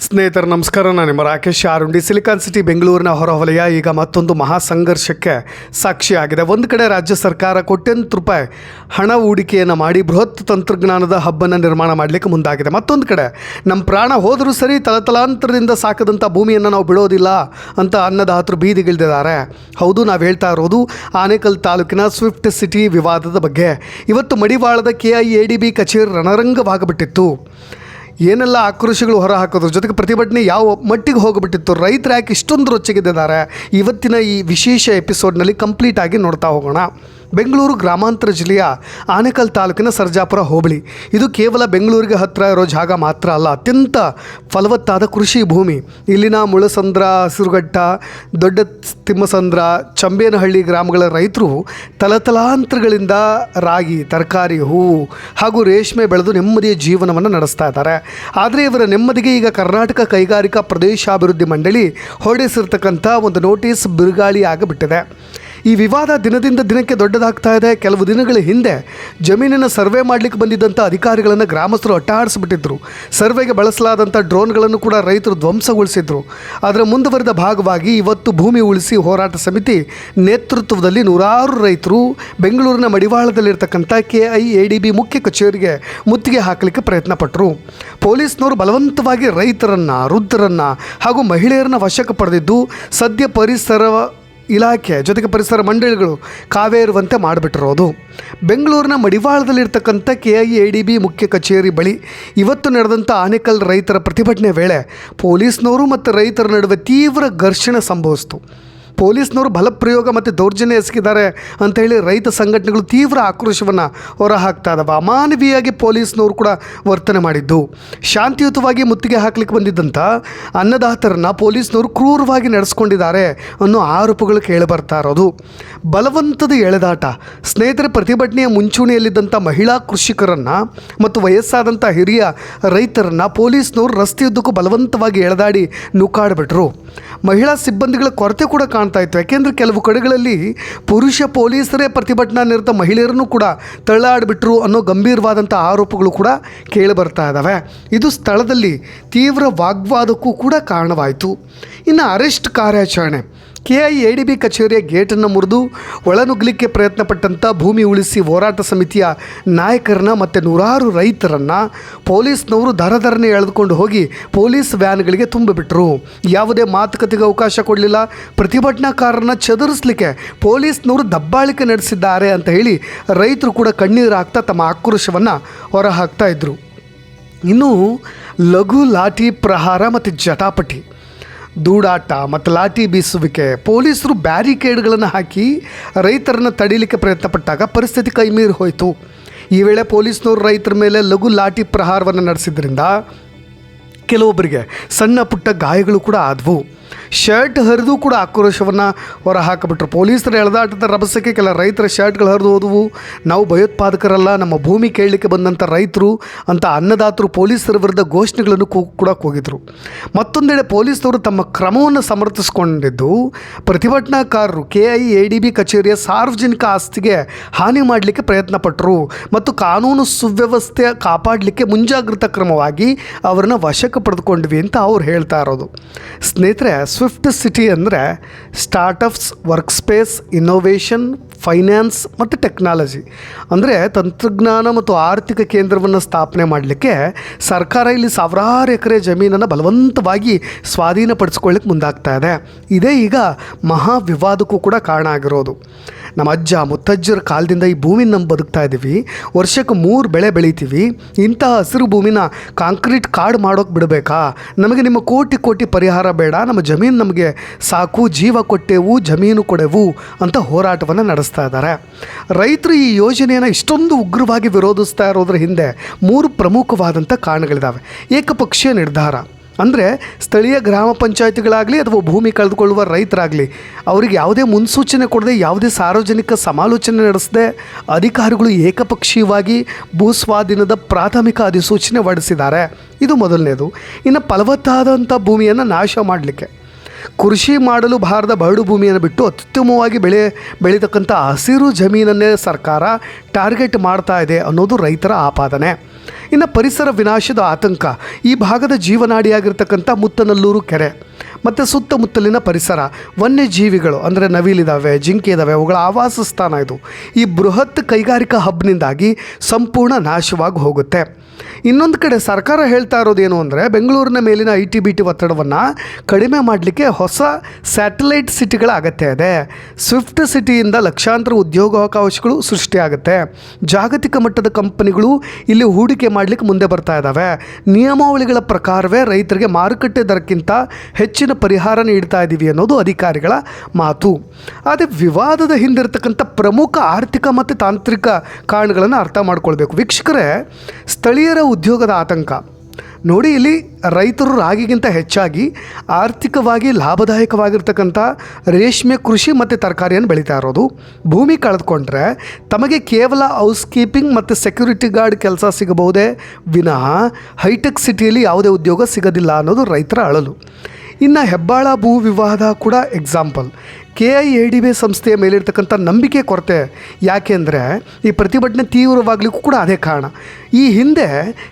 ಸ್ನೇಹಿತರು ನಮಸ್ಕಾರ. ನಾನು ನಿಮ್ಮ ರಾಕೇಶ್ ಆರುಂಡಿ. ಸಿಲಿಕಾನ್ ಸಿಟಿ ಬೆಂಗಳೂರಿನ ಹೊರವಲಯ ಈಗ ಮತ್ತೊಂದು ಮಹಾ ಸಂಘರ್ಷಕ್ಕೆ ಸಾಕ್ಷಿಯಾಗಿದೆ. ಒಂದು ಕಡೆ ರಾಜ್ಯ ಸರ್ಕಾರ ಕೋಟ್ಯಂತರ ರೂಪಾಯಿ ಹಣ ಹೂಡಿಕೆಯನ್ನು ಮಾಡಿ ಬೃಹತ್ ತಂತ್ರಜ್ಞಾನದ ಹಬ್ಬನ್ನು ನಿರ್ಮಾಣ ಮಾಡಲಿಕ್ಕೆ ಮುಂದಾಗಿದೆ. ಮತ್ತೊಂದು ಕಡೆ ನಮ್ಮ ಪ್ರಾಣ ಹೋದರೂ ಸರಿ ತಲತಲಾಂತರದಿಂದ ಸಾಕದಂಥ ಭೂಮಿಯನ್ನು ನಾವು ಬಿಡೋದಿಲ್ಲ ಅಂತ ಅನ್ನದಾತರು ಬೀದಿಗಿಳಿದಿದ್ದಾರೆ. ಹೌದು, ನಾವು ಹೇಳ್ತಾ ಇರೋದು ಆನೇಕಲ್ ತಾಲೂಕಿನ ಸ್ವಿಫ್ಟ್ ಸಿಟಿ ವಿವಾದದ ಬಗ್ಗೆ. ಇವತ್ತು ಮಡಿವಾಳದ KIADB ಕಚೇರಿ ರಣರಂಗವಾಗಬಿಟ್ಟಿತ್ತು. ಏನೆಲ್ಲ ಆಕ್ರೋಶಗಳು ಹೊರ ಹಾಕೋದ್ರ ಜೊತೆಗೆ ಪ್ರತಿಭಟನೆ ಯಾವ ಮಟ್ಟಿಗೆ ಹೋಗಿಬಿಟ್ಟಿತ್ತು, ರೈತರು ಯಾಕೆ ಇಷ್ಟೊಂದು ರೊಚ್ಚಿಗೆದ್ದಿದ್ದಾರೆ, ಇವತ್ತಿನ ಈ ವಿಶೇಷ ಎಪಿಸೋಡ್ನಲ್ಲಿ ಕಂಪ್ಲೀಟ್ ಆಗಿ ನೋಡ್ತಾ ಹೋಗೋಣ. ಬೆಂಗಳೂರು ಗ್ರಾಮಾಂತರ ಜಿಲ್ಲೆಯ ಆನೇಕಲ್ ತಾಲೂಕಿನ ಸರ್ಜಾಪುರ ಹೋಬಳಿ. ಇದು ಕೇವಲ ಬೆಂಗಳೂರಿಗೆ ಹತ್ತಿರ ಇರೋ ಜಾಗ ಮಾತ್ರ ಅಲ್ಲ, ಅತ್ಯಂತ ಫಲವತ್ತಾದ ಕೃಷಿ ಭೂಮಿ. ಇಲ್ಲಿನ ಮುಳಸಂದ್ರ, ಹಸಿರುಘಟ್ಟ, ದೊಡ್ಡ ತಿಮ್ಮಸಂದ್ರ, ಚಂಬೇನಹಳ್ಳಿ ಗ್ರಾಮಗಳ ರೈತರು ತಲತಲಾಂತರಗಳಿಂದ ರಾಗಿ, ತರಕಾರಿ, ಹೂವು ಹಾಗೂ ರೇಷ್ಮೆ ಬೆಳೆದು ನೆಮ್ಮದಿಯ ಜೀವನವನ್ನು ನಡೆಸ್ತಾ ಇದ್ದಾರೆ. ಆದರೆ ಇವರ ನೆಮ್ಮದಿಗೆ ಈಗ ಕರ್ನಾಟಕ ಕೈಗಾರಿಕಾ ಪ್ರದೇಶಾಭಿವೃದ್ಧಿ ಮಂಡಳಿ ಹೊರಡಿಸಿರ್ತಕ್ಕಂಥ ಒಂದು ನೋಟಿಸ್ ಬಿರುಗಾಳಿ ಆಗಿಬಿಟ್ಟಿದೆ. ಈ ವಿವಾದ ದಿನದಿಂದ ದಿನಕ್ಕೆ ದೊಡ್ಡದಾಗ್ತಾ ಇದೆ. ಕೆಲವು ದಿನಗಳ ಹಿಂದೆ ಜಮೀನಿನ ಸರ್ವೆ ಮಾಡಲಿಕ್ಕೆ ಬಂದಿದ್ದಂಥ ಅಧಿಕಾರಿಗಳನ್ನು ಗ್ರಾಮಸ್ಥರು ಅಟ್ಟಾಡಿಸ್ಬಿಟ್ಟಿದ್ರು. ಸರ್ವೆಗೆ ಬಳಸಲಾದಂಥ ಡ್ರೋನ್ಗಳನ್ನು ಕೂಡ ರೈತರು ಧ್ವಂಸಗೊಳಿಸಿದ್ರು. ಅದರ ಮುಂದುವರೆದ ಭಾಗವಾಗಿ ಇವತ್ತು ಭೂಮಿ ಉಳಿಸಿ ಹೋರಾಟ ಸಮಿತಿ ನೇತೃತ್ವದಲ್ಲಿ ನೂರಾರು ರೈತರು ಬೆಂಗಳೂರಿನ ಮಡಿವಾಳದಲ್ಲಿರ್ತಕ್ಕಂಥ KIADB ಮುಖ್ಯ ಕಚೇರಿಗೆ ಮುತ್ತಿಗೆ ಹಾಕಲಿಕ್ಕೆ ಪ್ರಯತ್ನ ಪಟ್ಟರು. ಪೊಲೀಸ್ನವರು ಬಲವಂತವಾಗಿ ರೈತರನ್ನು, ವೃದ್ಧರನ್ನು ಹಾಗೂ ಮಹಿಳೆಯರನ್ನು ವಶಕ್ಕೆ ಪಡೆದಿದ್ದು ಸದ್ಯ ಪರಿಸರ ಇಲಾಖೆ ಜೊತೆಗೆ ಪರಿಸರ ಮಂಡಳಿಗಳು ಕಾವೇ ಇರುವಂತೆ ಮಾಡಿಬಿಟ್ಟಿರೋದು. ಬೆಂಗಳೂರಿನ ಮಡಿವಾಳದಲ್ಲಿರ್ತಕ್ಕಂಥ KIADB ಮುಖ್ಯ ಕಚೇರಿ ಬಳಿ ಇವತ್ತು ನಡೆದಂಥ ಆನೇಕಲ್ ರೈತರ ಪ್ರತಿಭಟನೆ ವೇಳೆ ಪೊಲೀಸ್ನವರು ಮತ್ತು ರೈತರ ನಡುವೆ ತೀವ್ರ ಘರ್ಷಣೆ ಸಂಭವಿಸಿತು. ಪೊಲೀಸ್ನವರು ಬಲಪ್ರಯೋಗ ಮತ್ತು ದೌರ್ಜನ್ಯ ಎಸಗಿದ್ದಾರೆ ಅಂತ ಹೇಳಿ ರೈತ ಸಂಘಟನೆಗಳು ತೀವ್ರ ಆಕ್ರೋಶವನ್ನು ಹೊರಹಾಕ್ತಾ ಇದ್ದಾವೆ. ಅಮಾನವೀಯವಾಗಿ ಪೊಲೀಸ್ನವರು ಕೂಡ ವರ್ತನೆ ಮಾಡಿದ್ದು. ಶಾಂತಿಯುತವಾಗಿ ಮುತ್ತಿಗೆ ಹಾಕಲಿಕ್ಕೆ ಬಂದಿದ್ದಂಥ ಅನ್ನದಾತರನ್ನು ಪೊಲೀಸ್ನವರು ಕ್ರೂರವಾಗಿ ನಡೆಸ್ಕೊಂಡಿದ್ದಾರೆ ಅನ್ನೋ ಆರೋಪಗಳು ಕೇಳಿಬರ್ತಾ ಇರೋದು. ಬಲವಂತದ ಎಳೆದಾಟ. ಸ್ನೇಹಿತರ ಪ್ರತಿಭಟನೆಯ ಮುಂಚೂಣಿಯಲ್ಲಿದ್ದಂಥ ಮಹಿಳಾ ಕೃಷಿಕರನ್ನು ಮತ್ತು ವಯಸ್ಸಾದಂಥ ಹಿರಿಯ ರೈತರನ್ನು ಪೊಲೀಸ್ನವರು ರಸ್ತೆಯುದ್ದಕ್ಕೂ ಬಲವಂತವಾಗಿ ಎಳೆದಾಡಿ ನುಕ್ಕಾಡಿಬಿಟ್ರು. ಮಹಿಳಾ ಸಿಬ್ಬಂದಿಗಳ ಕೊರತೆ ಕೂಡ ಕಾಣ್ತಾ ಇತ್ತು. ಯಾಕೆಂದರೆ ಕೆಲವು ಕಡೆಗಳಲ್ಲಿ ಪುರುಷ ಪೊಲೀಸರೇ ಪ್ರತಿಭಟನಾ ನಿರತ ಮಹಿಳೆಯರನ್ನು ಕೂಡ ತಳ್ಳಾಡಿಬಿಟ್ರು ಅನ್ನೋ ಗಂಭೀರವಾದಂಥ ಆರೋಪಗಳು ಕೂಡ ಕೇಳಿಬರ್ತಾ ಇದ್ದಾವೆ. ಇದು ಸ್ಥಳದಲ್ಲಿ ತೀವ್ರ ವಾಗ್ವಾದಕ್ಕೂ ಕೂಡ ಕಾರಣವಾಯಿತು. ಇನ್ನು ಅರೆಸ್ಟ್ ಕಾರ್ಯಾಚರಣೆ. KIADB ಕಚೇರಿಯ ಗೇಟನ್ನು ಮುರಿದು ಒಳನುಗ್ಗಲಿಕ್ಕೆ ಪ್ರಯತ್ನಪಟ್ಟಂಥ ಭೂಮಿ ಉಳಿಸಿ ಹೋರಾಟ ಸಮಿತಿಯ ನಾಯಕರನ್ನ ಮತ್ತು ನೂರಾರು ರೈತರನ್ನು ಪೊಲೀಸ್ನವರು ದರದರನೆ ಎಳೆದುಕೊಂಡು ಹೋಗಿ ಪೊಲೀಸ್ ವ್ಯಾನ್ಗಳಿಗೆ ತುಂಬಿಬಿಟ್ರು. ಯಾವುದೇ ಮಾತುಕತೆಗೆ ಅವಕಾಶ ಕೊಡಲಿಲ್ಲ. ಪ್ರತಿಭಟನಾಕಾರರನ್ನು ಚದುರಿಸಲಿಕ್ಕೆ ಪೊಲೀಸ್ನವರು ದಬ್ಬಾಳಿಕೆ ನಡೆಸಿದ್ದಾರೆ ಅಂತ ಹೇಳಿ ರೈತರು ಕೂಡ ಕಣ್ಣೀರು ಹಾಕ್ತಾ ತಮ್ಮ ಆಕ್ರೋಶವನ್ನು ಹೊರಹಾಕ್ತಾ ಇದ್ದರು. ಇನ್ನು ಲಘು ಲಾಠಿ ಪ್ರಹಾರ ಮತ್ತು ಜಟಾಪಟಿ, ದೂಡಾಟ ಮತ್ತು ಲಾಠಿ ಬೀಸುವಿಕೆ. ಪೊಲೀಸರು ಬ್ಯಾರಿಕೇಡ್ಗಳನ್ನು ಹಾಕಿ ರೈತರನ್ನು ತಡೀಲಿಕ್ಕೆ ಪ್ರಯತ್ನಪಟ್ಟಾಗ ಪರಿಸ್ಥಿತಿ ಕೈಮೀರಿ ಹೋಯಿತು. ಈ ವೇಳೆ ಪೊಲೀಸ್ನವರು ರೈತರ ಮೇಲೆ ಲಘು ಲಾಠಿ ಪ್ರಹಾರವನ್ನು ನಡೆಸಿದ್ರಿಂದ ಕೆಲವೊಬ್ಬರಿಗೆ ಸಣ್ಣ ಪುಟ್ಟ ಗಾಯಗಳು ಕೂಡ ಆದವು. ಶರ್ಟ್ ಹರಿದು ಕೂಡ ಆಕ್ರೋಶವನ್ನು ಹೊರಹಾಕಿಬಿಟ್ರು. ಪೊಲೀಸರ ಎಳೆದಾಟದ ರಭಸಕ್ಕೆ ಕೆಲ ರೈತರ ಶರ್ಟ್ಗಳು ಹರಿದು ಹೋದವು. ನಾವು ಭಯೋತ್ಪಾದಕರಲ್ಲ, ನಮ್ಮ ಭೂಮಿ ಕೇಳಲಿಕ್ಕೆ ಬಂದಂಥ ರೈತರು ಅಂತ ಅನ್ನದಾತರು ಪೊಲೀಸರ ವಿರುದ್ಧ ಘೋಷಣೆಗಳನ್ನು ಕೂಡ ಕೂಗಿದ್ರು. ಮತ್ತೊಂದೆಡೆ ಪೊಲೀಸರು ತಮ್ಮ ಕ್ರಮವನ್ನು ಸಮರ್ಥಿಸಿಕೊಂಡಿದ್ದು ಪ್ರತಿಭಟನಾಕಾರರು KIADB ಕಚೇರಿಯ ಸಾರ್ವಜನಿಕ ಆಸ್ತಿಗೆ ಹಾನಿ ಮಾಡಲಿಕ್ಕೆ ಪ್ರಯತ್ನಪಟ್ಟರು ಮತ್ತು ಕಾನೂನು ಸುವ್ಯವಸ್ಥೆ ಕಾಪಾಡಲಿಕ್ಕೆ ಮುಂಜಾಗ್ರತಾ ಕ್ರಮವಾಗಿ ಅವರನ್ನು ವಶಕ್ಕೆ ಪಡೆದುಕೊಂಡ್ವಿ ಅಂತ ಅವ್ರು ಹೇಳ್ತಾ ಇರೋದು. ಸ್ನೇಹಿತರೆ, ಸ್ವಿಫ್ಟ್ ಸಿಟಿ ಅಂದರೆ startups, work space, innovation, finance ಮತ್ತು ಟೆಕ್ನಾಲಜಿ ಅಂದರೆ ತಂತ್ರಜ್ಞಾನ ಮತ್ತು ಆರ್ಥಿಕ ಕೇಂದ್ರವನ್ನು ಸ್ಥಾಪನೆ ಮಾಡಲಿಕ್ಕೆ ಸರ್ಕಾರ ಇಲ್ಲಿ ಸಾವಿರಾರು ಎಕರೆ ಜಮೀನನ್ನು ಬಲವಂತವಾಗಿ ಸ್ವಾಧೀನಪಡಿಸ್ಕೊಳ್ಳಿಕ್ಕೆ ಮುಂದಾಗ್ತಾ ಇದೆ. ಇದೇ ಈಗ ಮಹಾ ವಿವಾದಕ್ಕೂ ಕೂಡ ಕಾರಣ ಆಗಿರೋದು. ನಮ್ಮ ಅಜ್ಜ ಮುತ್ತಜ್ಜರ ಕಾಲದಿಂದ ಈ ಭೂಮಿನ ನಮ್ಮ ಬದುಕ್ತಾ ಇದ್ದೀವಿ. ವರ್ಷಕ್ಕೆ 3 ಬೆಳೆ ಬೆಳಿತೀವಿ. ಇಂತಹ ಹಸಿರು ಭೂಮಿನ ಕಾಂಕ್ರೀಟ್ ಕಾಡು ಮಾಡೋಕ್ಕೆ ಬಿಡಬೇಕಾ? ನಮಗೆ ನಿಮ್ಮ ಕೋಟಿ ಕೋಟಿ ಪರಿಹಾರ ಬೇಡ, ನಮ್ಮ ಜಮೀನು ನಮಗೆ ಸಾಕು, ಜೀವ ಕೊಟ್ಟೆವು, ಜಮೀನು ಕೊಡೆವು ಅಂತ ಹೋರಾಟವನ್ನು ನಡೆಸ್ತಾ ಇದ್ದಾರೆ. ರೈತರು ಈ ಯೋಜನೆಯನ್ನು ಇಷ್ಟೊಂದು ಉಗ್ರವಾಗಿ ವಿರೋಧಿಸ್ತಾ ಇರೋದ್ರ ಹಿಂದೆ 3 ಪ್ರಮುಖವಾದಂಥ ಕಾರಣಗಳಿದ್ದಾವೆ. ಏಕಪಕ್ಷೀಯ ನಿರ್ಧಾರ ಅಂದರೆ ಸ್ಥಳೀಯ ಗ್ರಾಮ ಪಂಚಾಯಿತಿಗಳಾಗಲಿ ಅಥವಾ ಭೂಮಿ ಕಳೆದುಕೊಳ್ಳುವ ರೈತರಾಗಲಿ ಅವರಿಗೆ ಯಾವುದೇ ಮುನ್ಸೂಚನೆ ಕೊಡದೆ, ಯಾವುದೇ ಸಾರ್ವಜನಿಕ ಸಮಾಲೋಚನೆ ನಡೆಸದೆ ಅಧಿಕಾರಿಗಳು ಏಕಪಕ್ಷೀಯವಾಗಿ ಭೂಸ್ವಾಧೀನದ ಪ್ರಾಥಮಿಕ ಅಧಿಸೂಚನೆ ಹೊರಡಿಸಿದ್ದಾರೆ. ಇದು ಮೊದಲನೇದು. ಇನ್ನು ಫಲವತ್ತಾದಂಥ ಭೂಮಿಯನ್ನು ನಾಶ ಮಾಡಲಿಕ್ಕೆ ಕೃಷಿ ಮಾಡಲು ಬಾರದ ಬರಡು ಭೂಮಿಯನ್ನು ಬಿಟ್ಟು ಅತ್ಯುತ್ತಮವಾಗಿ ಬೆಳೀತಕ್ಕಂಥ ಹಸಿರು ಜಮೀನನ್ನೇ ಸರ್ಕಾರ ಟಾರ್ಗೆಟ್ ಮಾಡ್ತಾ ಇದೆ ಅನ್ನೋದು ರೈತರ ಆಪಾದನೆ. ಇನ್ನು ಪರಿಸರ ವಿನಾಶದ ಆತಂಕ. ಈ ಭಾಗದ ಜೀವನಾಡಿಯಾಗಿರ್ತಕ್ಕಂಥ ಮುತ್ತನಲ್ಲೂರು ಕೆರೆ ಮತ್ತು ಸುತ್ತಮುತ್ತಲಿನ ಪರಿಸರ, ವನ್ಯಜೀವಿಗಳು ಅಂದರೆ ನವಿಲಿದ್ದಾವೆ, ಜಿಂಕೆ ಇದ್ದಾವೆ, ಅವುಗಳ ಆವಾಸ ಸ್ಥಾನ ಇದು. ಈ ಬೃಹತ್ ಕೈಗಾರಿಕಾ ಹಬ್ನಿಂದಾಗಿ ಸಂಪೂರ್ಣ ನಾಶವಾಗಿ ಹೋಗುತ್ತೆ. ಇನ್ನೊಂದು ಕಡೆ ಸರ್ಕಾರ ಹೇಳ್ತಾ ಇರೋದೇನು ಅಂದರೆ ಬೆಂಗಳೂರಿನ ಮೇಲಿನ ITBT ಒತ್ತಡವನ್ನು ಕಡಿಮೆ ಮಾಡಲಿಕ್ಕೆ ಹೊಸ ಸ್ಯಾಟಲೈಟ್ ಸಿಟಿಗಳ ಅಗತ್ಯ ಇದೆ. ಸ್ವಿಫ್ಟ್ ಸಿಟಿಯಿಂದ ಲಕ್ಷಾಂತರ ಉದ್ಯೋಗಾವಕಾಶಗಳು ಸೃಷ್ಟಿಯಾಗುತ್ತೆ. ಜಾಗತಿಕ ಮಟ್ಟದ ಕಂಪನಿಗಳು ಇಲ್ಲಿ ಹೂಡಿಕೆ ಮಾಡಲಿಕ್ಕೆ ಮುಂದೆ ಬರ್ತಾ ಇದ್ದಾವೆ. ನಿಯಮಾವಳಿಗಳ ಪ್ರಕಾರವೇ ರೈತರಿಗೆ ಮಾರುಕಟ್ಟೆ ದರಕ್ಕಿಂತ ಹೆಚ್ಚಿನ ಪರಿಹಾರ ನೀಡ್ತಾ ಇದ್ದೀವಿ ಅನ್ನೋದು ಅಧಿಕಾರಿಗಳ ಮಾತು. ಆದರೆ ವಿವಾದದ ಹಿಂದಿರತಕ್ಕಂಥ ಪ್ರಮುಖ ಆರ್ಥಿಕ ಮತ್ತು ತಾಂತ್ರಿಕ ಕಾರಣಗಳನ್ನು ಅರ್ಥ ಮಾಡ್ಕೊಳ್ಬೇಕು. ವೀಕ್ಷಕರೇ, ಸ್ಥಳೀಯರ ಉದ್ಯೋಗದ ಆತಂಕ ನೋಡಿ. ಇಲ್ಲಿ ರೈತರು ರಾಗಿಗಿಂತ ಹೆಚ್ಚಾಗಿ ಆರ್ಥಿಕವಾಗಿ ಲಾಭದಾಯಕವಾಗಿರ್ತಕ್ಕಂಥ ರೇಷ್ಮೆ ಕೃಷಿ ಮತ್ತು ತರಕಾರಿಯನ್ನು ಬೆಳೀತಾ ಇರೋದು. ಭೂಮಿ ಕಳೆದುಕೊಂಡ್ರೆ ತಮಗೆ ಕೇವಲ ಹೌಸ್ ಕೀಪಿಂಗ್ ಮತ್ತು ಸೆಕ್ಯೂರಿಟಿ ಗಾರ್ಡ್ ಕೆಲಸ ಸಿಗಬಹುದೇ ವಿನಃ ಹೈಟೆಕ್ ಸಿಟಿಯಲ್ಲಿ ಯಾವುದೇ ಉದ್ಯೋಗ ಸಿಗೋದಿಲ್ಲ ಅನ್ನೋದು ರೈತರ ಅಳಲು. ಇನ್ನು ಹೆಬ್ಬಾಳ ಭೂ ವಿವಾದ ಕೂಡ ಎಕ್ಸಾಂಪಲ್. KIADB ಸಂಸ್ಥೆಯ ಮೇಲಿರ್ತಕ್ಕಂಥ ನಂಬಿಕೆ ಕೊರತೆ. ಯಾಕೆಂದರೆ ಈ ಪ್ರತಿಭಟನೆ ತೀವ್ರವಾಗಲಿಕ್ಕೂ ಕೂಡ ಅದೇ ಕಾರಣ. ಈ ಹಿಂದೆ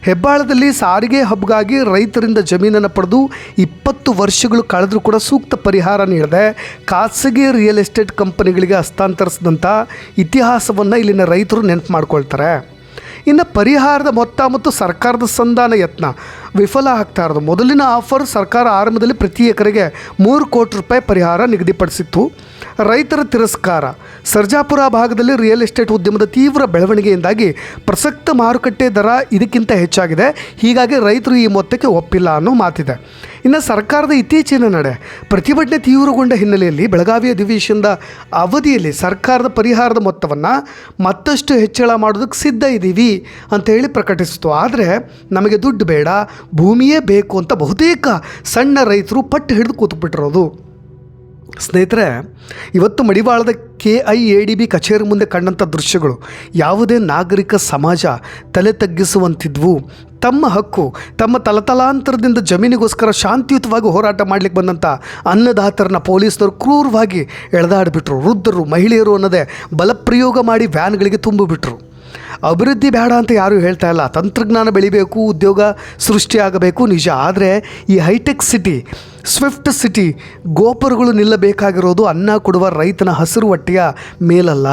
ಹೆಬ್ಬಾಳದಲ್ಲಿ ಸಾರಿಗೆ ಹಬ್ಗಾಗಿ ರೈತರಿಂದ ಜಮೀನನ್ನು ಪಡೆದು 20 ವರ್ಷಗಳು ಕಳೆದರೂ ಕೂಡ ಸೂಕ್ತ ಪರಿಹಾರ ನೀಡದೆ ಖಾಸಗಿ ರಿಯಲ್ ಎಸ್ಟೇಟ್ ಕಂಪನಿಗಳಿಗೆ ಹಸ್ತಾಂತರಿಸಿದಂಥ ಇತಿಹಾಸವನ್ನು ಇಲ್ಲಿನ ರೈತರು ನೆನಪು ಮಾಡ್ಕೊಳ್ತಾರೆ. ಇನ್ನು ಪರಿಹಾರದ ಮೊತ್ತ ಮತ್ತು ಸರ್ಕಾರದ ಸಂಧಾನ ಯತ್ನ ವಿಫಲ ಆಗ್ತಾ ಇರೋದು. ಮೊದಲಿನ ಆಫರ್ ಸರ್ಕಾರ ಆರಂಭದಲ್ಲಿ ಪ್ರತಿ ಎಕರೆಗೆ 3 ಕೋಟಿ ರೂಪಾಯಿ ಪರಿಹಾರ ನಿಗದಿಪಡಿಸಿತ್ತು. ರೈತರ ತಿರಸ್ಕಾರ. ಸರ್ಜಾಪುರ ಭಾಗದಲ್ಲಿ ರಿಯಲ್ ಎಸ್ಟೇಟ್ ಉದ್ಯಮದ ತೀವ್ರ ಬೆಳವಣಿಗೆಯಿಂದಾಗಿ ಪ್ರಸಕ್ತ ಮಾರುಕಟ್ಟೆ ದರ ಇದಕ್ಕಿಂತ ಹೆಚ್ಚಾಗಿದೆ. ಹೀಗಾಗಿ ರೈತರು ಈ ಮೊತ್ತಕ್ಕೆ ಒಪ್ಪಿಲ್ಲ ಅನ್ನೋ ಮಾತಿದೆ. ಇನ್ನು ಸರ್ಕಾರದ ಇತ್ತೀಚಿನ ನಡೆ. ಪ್ರತಿಭಟನೆ ತೀವ್ರಗೊಂಡ ಹಿನ್ನೆಲೆಯಲ್ಲಿ ಬೆಳಗಾವಿ ಅಧಿವೇಶನದ ಅವಧಿಯಲ್ಲಿ ಸರ್ಕಾರದ ಪರಿಹಾರದ ಮೊತ್ತವನ್ನು ಮತ್ತಷ್ಟು ಹೆಚ್ಚಳ ಮಾಡೋದಕ್ಕೆ ಸಿದ್ಧ ಇದ್ದೀವಿ ಅಂತ ಹೇಳಿ ಪ್ರಕಟಿಸಿತು. ಆದರೆ ನಮಗೆ ದುಡ್ಡು ಬೇಡ, ಭೂಮಿಯೇ ಬೇಕು ಅಂತ ಬಹುತೇಕ ಸಣ್ಣ ರೈತರು ಪಟ್ಟು ಹಿಡಿದು ಕೂತ್ಬಿಟ್ಟಿರೋದು. ಸ್ನೇಹಿತರೆ, ಇವತ್ತು ಮಡಿವಾಳದ KIADB ಕಚೇರಿ ಮುಂದೆ ಕಂಡಂಥ ದೃಶ್ಯಗಳು ಯಾವುದೇ ನಾಗರಿಕ ಸಮಾಜ ತಲೆ ತಗ್ಗಿಸುವಂತಿದ್ವು. ತಮ್ಮ ಹಕ್ಕು, ತಮ್ಮ ತಲತಲಾಂತರದಿಂದ ಜಮೀನಿಗೋಸ್ಕರ ಶಾಂತಿಯುತವಾಗಿ ಹೋರಾಟ ಮಾಡಲಿಕ್ಕೆ ಬಂದಂಥ ಅನ್ನದಾತರನ್ನ ಪೊಲೀಸರು ಕ್ರೂರವಾಗಿ ಎಳೆದಾಡಿಬಿಟ್ರು. ವೃದ್ಧರು, ಮಹಿಳೆಯರು ಅನ್ನೋದೇ ಬಲಪ್ರಯೋಗ ಮಾಡಿ ವ್ಯಾನ್ಗಳಿಗೆ ತುಂಬಿಬಿಟ್ರು. ಅಭಿವೃದ್ಧಿ ಬೇಡ ಅಂತ ಯಾರೂ ಹೇಳ್ತಾ ಇಲ್ಲ. ತಂತ್ರಜ್ಞಾನ ಬೆಳಿಬೇಕು, ಉದ್ಯೋಗ ಸೃಷ್ಟಿಯಾಗಬೇಕು ನಿಜ. ಆದರೆ ಈ ಹೈಟೆಕ್ ಸಿಟಿ, ಸ್ವಿಫ್ಟ್ ಸಿಟಿ, ಗೋಪುರಗಳು ನಿಲ್ಲಬೇಕಾಗಿರೋದು ಅನ್ನ ಕೊಡುವ ರೈತನ ಹಸಿರು ಹೊಟ್ಟೆಯ ಮೇಲಲ್ಲ.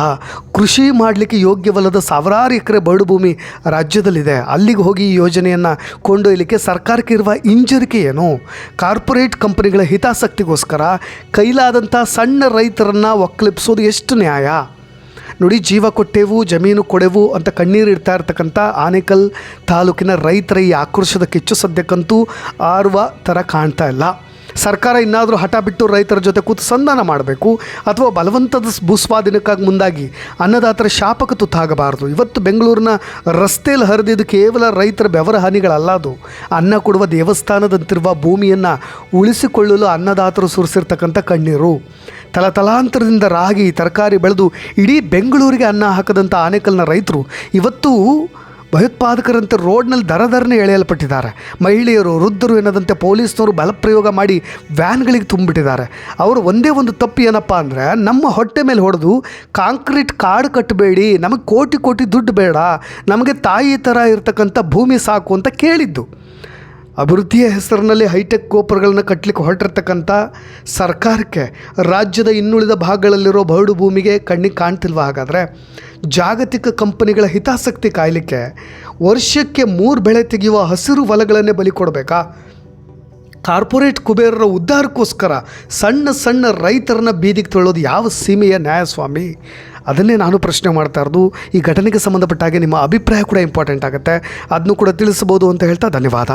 ಕೃಷಿ ಮಾಡಲಿಕ್ಕೆ ಯೋಗ್ಯವಲ್ಲದ ಸಾವಿರಾರು ಎಕರೆ ಬರಡು ಭೂಮಿ ರಾಜ್ಯದಲ್ಲಿದೆ. ಅಲ್ಲಿಗೆ ಹೋಗಿ ಈ ಯೋಜನೆಯನ್ನು ಕೊಂಡೊಯ್ಯಲಿಕ್ಕೆ ಸರ್ಕಾರಕ್ಕೆ ಇರುವ ಹಿಂಜರಿಕೆ ಏನು? ಕಾರ್ಪೊರೇಟ್ ಕಂಪನಿಗಳ ಹಿತಾಸಕ್ತಿಗೋಸ್ಕರ ಕೈಲಾದಂಥ ಸಣ್ಣ ರೈತರನ್ನು ಒಕ್ಕಲಿಪಿಸೋದು ಎಷ್ಟು ನ್ಯಾಯ? ನೋಡಿ, ಜೀವ ಕೊಟ್ಟೆವು, ಜಮೀನು ಕೊಡೆವು ಅಂತ ಕಣ್ಣೀರು ಇಡ್ತಾ ಇರ್ತಕ್ಕಂಥ ಆನೇಕಲ್ ತಾಲೂಕಿನ ರೈತರ ಈ ಆಕ್ರೋಶದ ಕಿಚ್ಚು ಸದ್ಯಕ್ಕಂತೂ ಆರುವ ಥರ ಕಾಣ್ತಾ ಇಲ್ಲ. ಸರ್ಕಾರ ಇನ್ನಾದರೂ ಹಠ ಬಿಟ್ಟು ರೈತರ ಜೊತೆ ಕೂತು ಸಂಧಾನ ಮಾಡಬೇಕು, ಅಥವಾ ಬಲವಂತದ ಭೂಸ್ವಾಧೀನಕ್ಕಾಗಿ ಮುಂದಾಗಿ ಅನ್ನದಾತರ ಶಾಪಕ್ಕೆ ತುತ್ತಾಗಬಾರದು. ಇವತ್ತು ಬೆಂಗಳೂರಿನ ರಸ್ತೆಯಲ್ಲಿ ಹರಿದಿದ್ದು ಕೇವಲ ರೈತರ ಬೆವರ ಹನಿಗಳಲ್ಲ, ಅದು ಅನ್ನ ಕೊಡುವ ದೇವಸ್ಥಾನದಂತಿರುವ ಭೂಮಿಯನ್ನು ಉಳಿಸಿಕೊಳ್ಳಲು ಅನ್ನದಾತರು ಸುರಿಸಿರ್ತಕ್ಕಂಥ ಕಣ್ಣೀರು. ತಲತಲಾಂತರದಿಂದ ರಾಗಿ, ತರಕಾರಿ ಬೆಳೆದು ಇಡೀ ಬೆಂಗಳೂರಿಗೆ ಅನ್ನ ಹಾಕದಂಥ ಆನೇಕಲ್ನ ರೈತರು ಇವತ್ತು ಭಯೋತ್ಪಾದಕರಂತೆ ರೋಡ್ನಲ್ಲಿ ದರದರನೇ ಎಳೆಯಲ್ಪಟ್ಟಿದ್ದಾರೆ. ಮಹಿಳೆಯರು, ವೃದ್ಧರು ಎನ್ನದಂತೆ ಪೊಲೀಸ್ನವರು ಬಲಪ್ರಯೋಗ ಮಾಡಿ ವ್ಯಾನ್ಗಳಿಗೆ ತುಂಬಿಬಿಟ್ಟಿದ್ದಾರೆ. ಅವರು ಒಂದೇ ಒಂದು ತಪ್ಪು ಏನಪ್ಪ ಅಂದರೆ, ನಮ್ಮ ಹೊಟ್ಟೆ ಮೇಲೆ ಹೊಡೆದು ಕಾಂಕ್ರೀಟ್ ಕಾಡು ಕಟ್ಟಬೇಡಿ, ನಮಗೆ ಕೋಟಿ ಕೋಟಿ ದುಡ್ಡು ಬೇಡ, ನಮಗೆ ತಾಯಿ ಥರ ಇರ್ತಕ್ಕಂಥ ಭೂಮಿ ಸಾಕು ಅಂತ ಕೇಳಿದ್ದು. ಅಭಿವೃದ್ಧಿಯ ಹೆಸರಿನಲ್ಲಿ ಹೈಟೆಕ್ ಗೋಪುರಗಳನ್ನು ಕಟ್ಟಲಿಕ್ಕೆ ಹೊರಟಿರ್ತಕ್ಕಂಥ ಸರ್ಕಾರಕ್ಕೆ ರಾಜ್ಯದ ಇನ್ನುಳಿದ ಭಾಗಗಳಲ್ಲಿರೋ ಬರಡು ಭೂಮಿಗೆ ಕಣ್ಣಿಗೆ ಕಾಣ್ತಿಲ್ವ? ಹಾಗಾದರೆ ಜಾಗತಿಕ ಕಂಪನಿಗಳ ಹಿತಾಸಕ್ತಿ ಕಾಯಲಿಕ್ಕೆ ವರ್ಷಕ್ಕೆ 3 ಬೆಳೆ ತೆಗೆಯುವ ಹಸಿರು ಹೊಲಗಳನ್ನೇ ಬಲಿ ಕೊಡಬೇಕಾ? ಕಾರ್ಪೊರೇಟ್ ಕುಬೇರರ ಉದ್ಧಾರಕ್ಕೋಸ್ಕರ ಸಣ್ಣ ಸಣ್ಣ ರೈತರನ್ನ ಬೀದಿಗೆ ತೊಳೋದು ಯಾವ ಸೀಮೆಯ ನ್ಯಾಯಸ್ವಾಮಿ? ಅದನ್ನೇ ನಾನು ಪ್ರಶ್ನೆ ಮಾಡ್ತಾ ಇರೋದು. ಈ ಘಟನೆಗೆ ಸಂಬಂಧಪಟ್ಟ ಹಾಗೆ ನಿಮ್ಮ ಅಭಿಪ್ರಾಯ ಕೂಡ ಇಂಪಾರ್ಟೆಂಟ್ ಆಗುತ್ತೆ, ಅದನ್ನು ಕೂಡ ತಿಳಿಸ್ಬೋದು ಅಂತ ಹೇಳ್ತಾ ಧನ್ಯವಾದ.